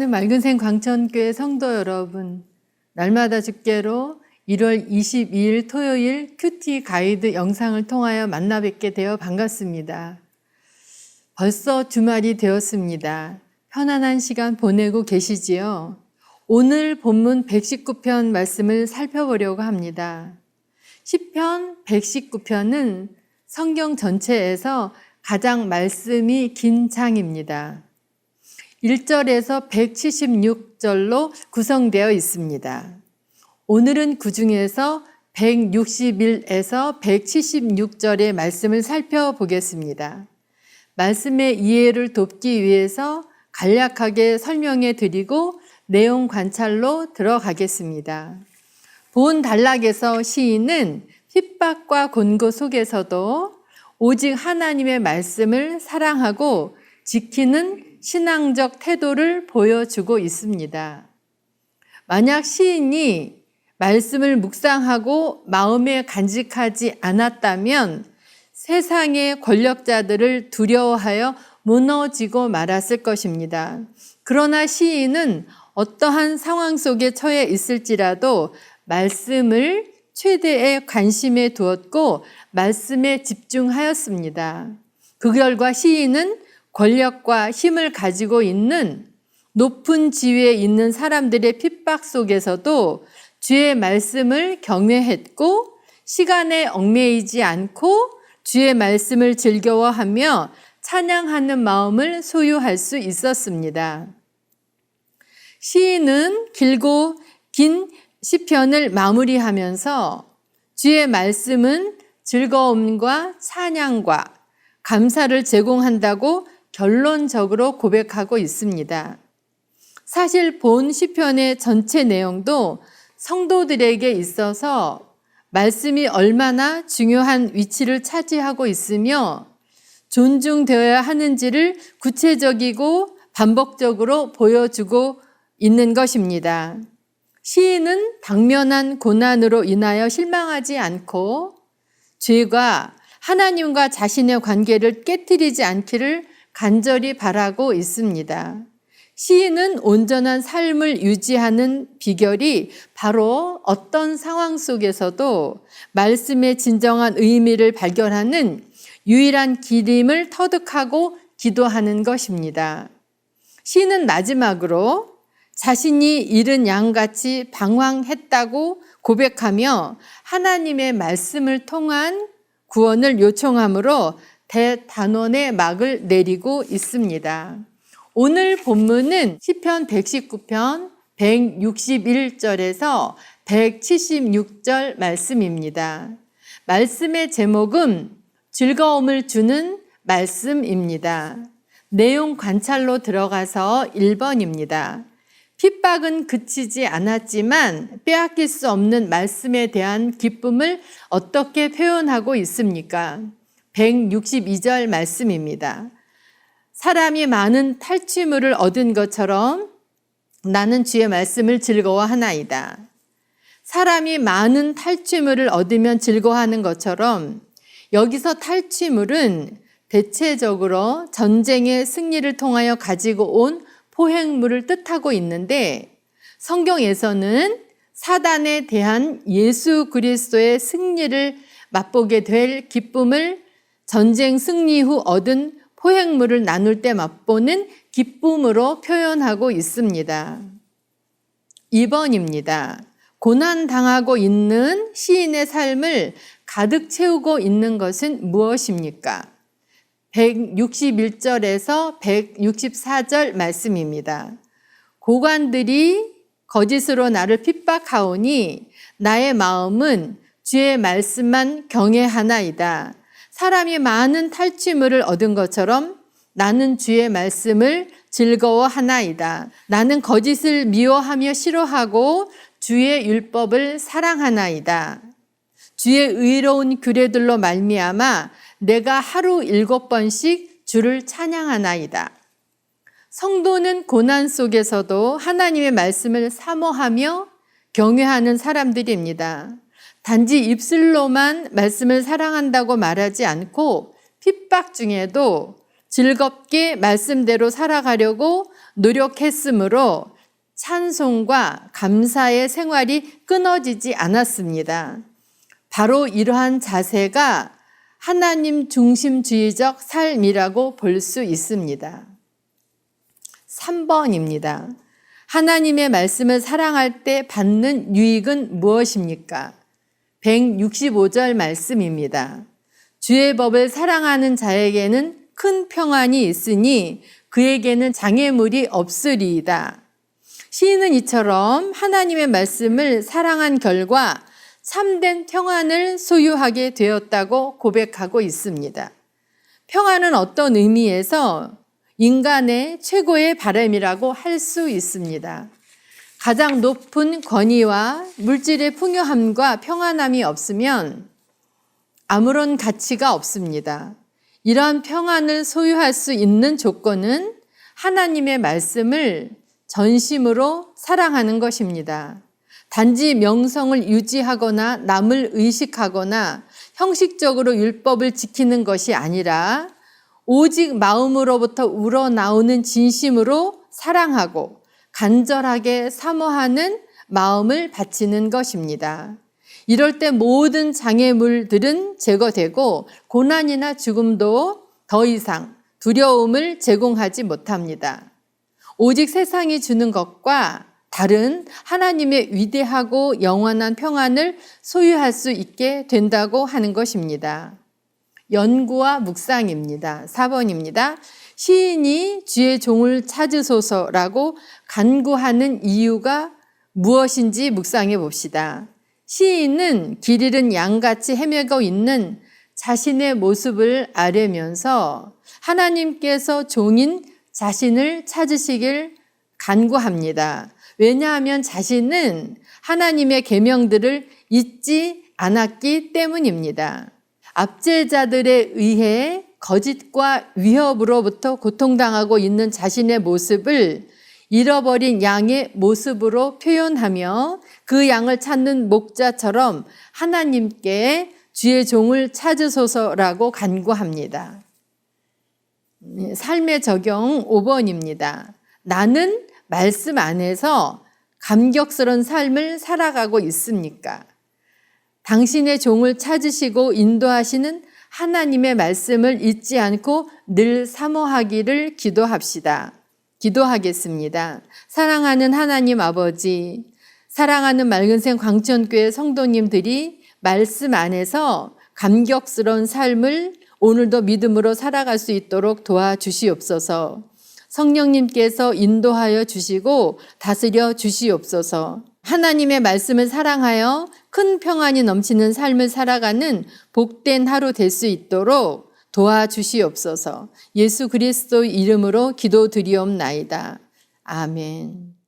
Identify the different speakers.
Speaker 1: 맑은샘 광천교회 성도 여러분, 날마다 주께로 1월 22일 토요일 큐티 가이드 영상을 통하여 만나 뵙게 되어 반갑습니다. 벌써 주말이 되었습니다. 편안한 시간 보내고 계시지요? 오늘 본문 119편 말씀을 살펴보려고 합니다. 시편 119편은 성경 전체에서 가장 말씀이 긴 장입니다. 1절에서 176절로 구성되어 있습니다. 오늘은 그 중에서 161에서 176절의 말씀을 살펴보겠습니다. 말씀의 이해를 돕기 위해서 간략하게 설명해 드리고 내용 관찰로 들어가겠습니다. 본 단락에서 시인은 핍박과 곤고 속에서도 오직 하나님의 말씀을 사랑하고 지키는 신앙적 태도를 보여주고 있습니다. 만약 시인이 말씀을 묵상하고 마음에 간직하지 않았다면 세상의 권력자들을 두려워하여 무너지고 말았을 것입니다. 그러나 시인은 어떠한 상황 속에 처해 있을지라도 말씀을 최대의 관심에 두었고 말씀에 집중하였습니다. 그 결과 시인은 권력과 힘을 가지고 있는 높은 지위에 있는 사람들의 핍박 속에서도 주의 말씀을 경외했고 시간에 얽매이지 않고 주의 말씀을 즐거워하며 찬양하는 마음을 소유할 수 있었습니다. 시인은 길고 긴 시편을 마무리하면서 주의 말씀은 즐거움과 찬양과 감사를 제공한다고 결론적으로 고백하고 있습니다. 사실 본 시편의 전체 내용도 성도들에게 있어서 말씀이 얼마나 중요한 위치를 차지하고 있으며 존중되어야 하는지를 구체적이고 반복적으로 보여주고 있는 것입니다. 시인은 당면한 고난으로 인하여 실망하지 않고 죄가 하나님과 자신의 관계를 깨트리지 않기를 간절히 바라고 있습니다. 시인은 온전한 삶을 유지하는 비결이 바로 어떤 상황 속에서도 말씀의 진정한 의미를 발견하는 유일한 길임을 터득하고 기도하는 것입니다. 시인은 마지막으로 자신이 잃은 양같이 방황했다고 고백하며 하나님의 말씀을 통한 구원을 요청함으로 대단원의 막을 내리고 있습니다. 오늘 본문은 시편 119편 161절에서 176절 말씀입니다. 말씀의 제목은 즐거움을 주는 말씀입니다. 내용 관찰로 들어가서 1번입니다. 핍박은 그치지 않았지만 빼앗길 수 없는 말씀에 대한 기쁨을 어떻게 표현하고 있습니까? 162절 말씀입니다. 사람이 많은 탈취물을 얻은 것처럼 나는 주의 말씀을 즐거워하나이다. 사람이 많은 탈취물을 얻으면 즐거워하는 것처럼 여기서 탈취물은 대체적으로 전쟁의 승리를 통하여 가지고 온 포획물을 뜻하고 있는데 성경에서는 사단에 대한 예수 그리스도의 승리를 맛보게 될 기쁨을 전쟁 승리 후 얻은 포획물을 나눌 때 맛보는 기쁨으로 표현하고 있습니다. 2번입니다. 고난당하고 있는 시인의 삶을 가득 채우고 있는 것은 무엇입니까? 161절에서 164절 말씀입니다. 고관들이 거짓으로 나를 핍박하오니 나의 마음은 주의 말씀만 경외하나이다. 사람이 많은 탈취물을 얻은 것처럼 나는 주의 말씀을 즐거워하나이다. 나는 거짓을 미워하며 싫어하고 주의 율법을 사랑하나이다. 주의 의로운 규례들로 말미암아 내가 하루 7번씩 주를 찬양하나이다. 성도는 고난 속에서도 하나님의 말씀을 사모하며 경외하는 사람들입니다. 단지 입술로만 말씀을 사랑한다고 말하지 않고 핍박 중에도 즐겁게 말씀대로 살아가려고 노력했으므로 찬송과 감사의 생활이 끊어지지 않았습니다. 바로 이러한 자세가 하나님 중심주의적 삶이라고 볼 수 있습니다. 3번입니다. 하나님의 말씀을 사랑할 때 받는 유익은 무엇입니까? 165절 말씀입니다. 주의 법을 사랑하는 자에게는 큰 평안이 있으니 그에게는 장애물이 없으리이다. 시인은 이처럼 하나님의 말씀을 사랑한 결과 참된 평안을 소유하게 되었다고 고백하고 있습니다. 평안은 어떤 의미에서 인간의 최고의 바람이라고 할 수 있습니다. 가장 높은 권위와 물질의 풍요함과 평안함이 없으면 아무런 가치가 없습니다. 이러한 평안을 소유할 수 있는 조건은 하나님의 말씀을 전심으로 사랑하는 것입니다. 단지 명성을 유지하거나 남을 의식하거나 형식적으로 율법을 지키는 것이 아니라 오직 마음으로부터 우러나오는 진심으로 사랑하고 간절하게 사모하는 마음을 바치는 것입니다. 이럴 때 모든 장애물들은 제거되고 고난이나 죽음도 더 이상 두려움을 제공하지 못합니다. 오직 세상이 주는 것과 다른 하나님의 위대하고 영원한 평안을 소유할 수 있게 된다고 하는 것입니다. 연구와 묵상입니다. 4번입니다. 시인이 주의 종을 찾으소서라고 간구하는 이유가 무엇인지 묵상해 봅시다. 시인은 길 잃은 양같이 헤매고 있는 자신의 모습을 아뢰면서 하나님께서 종인 자신을 찾으시길 간구합니다. 왜냐하면 자신은 하나님의 계명들을 잊지 않았기 때문입니다. 압제자들에 의해 거짓과 위협으로부터 고통당하고 있는 자신의 모습을 잃어버린 양의 모습으로 표현하며 그 양을 찾는 목자처럼 하나님께 주의 종을 찾으소서라고 간구합니다. 삶의 적용 5번입니다. 나는 말씀 안에서 감격스러운 삶을 살아가고 있습니까? 당신의 종을 찾으시고 인도하시는 하나님의 말씀을 잊지 않고 늘 사모하기를 기도합시다. 기도하겠습니다. 사랑하는 하나님 아버지, 사랑하는 맑은샘 광천교회 성도님들이 말씀 안에서 감격스러운 삶을 오늘도 믿음으로 살아갈 수 있도록 도와주시옵소서. 성령님께서 인도하여 주시고 다스려 주시옵소서. 하나님의 말씀을 사랑하여 큰 평안이 넘치는 삶을 살아가는 복된 하루 될 수 있도록 도와주시옵소서. 예수 그리스도 이름으로 기도드리옵나이다. 아멘.